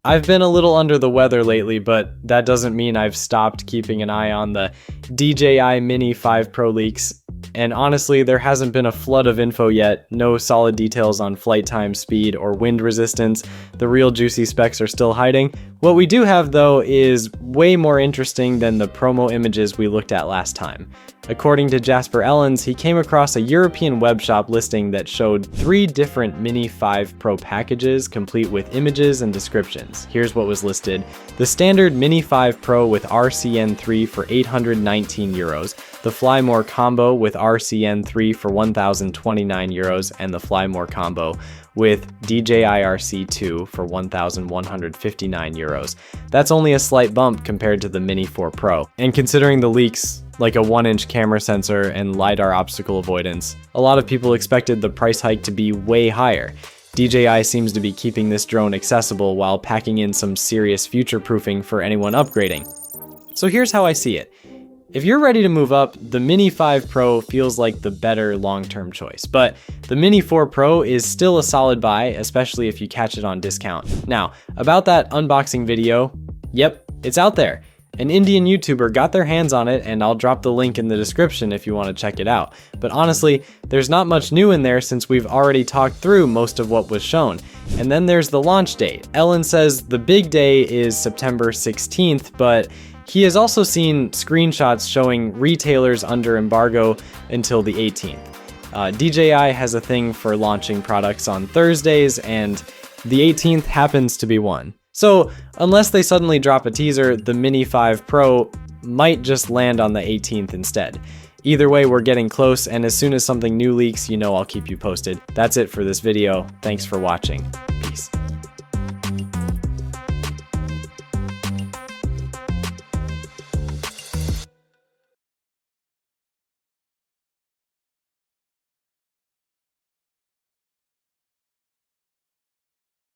I've been a little under the weather lately, but that doesn't mean I've stopped keeping an eye on the DJI Mini 5 Pro leaks. And honestly, there hasn't been a flood of info yet, no solid details on flight time, speed, or wind resistance. The real juicy specs are still hiding. What we do have though is way more interesting than the promo images we looked at last time. According to Jasper Ellens, he came across a European webshop listing that showed 3 different Mini 5 Pro packages complete with images and descriptions. Here's what was listed. The standard Mini 5 Pro with RCN3 for 819 euros, the Fly More combo with RCN3 for 1,029 euros, and the Fly More combo with DJI RC2 for 1,159 euros. That's only a slight bump compared to the Mini 4 Pro. And considering the leaks, like a 1-inch camera sensor and LiDAR obstacle avoidance, a lot of people expected the price hike to be way higher. DJI seems to be keeping this drone accessible while packing in some serious future-proofing for anyone upgrading. So here's how I see it. If you're ready to move up, the Mini 5 Pro feels like the better long-term choice, but the Mini 4 Pro is still a solid buy, especially if you catch it on discount. Now, about that unboxing video, yep, it's out there. An Indian YouTuber got their hands on it, and I'll drop the link in the description if you want to check it out. But honestly, there's not much new in there since we've already talked through most of what was shown. And then there's the launch date. Ellen says the big day is September 16th, but he has also seen screenshots showing retailers under embargo until the 18th. DJI has a thing for launching products on Thursdays, and the 18th happens to be one. So unless they suddenly drop a teaser, the Mini 5 Pro might just land on the 18th instead. Either way, we're getting close, and as soon as something new leaks, you know I'll keep you posted. That's it for this video. Thanks for watching. Peace.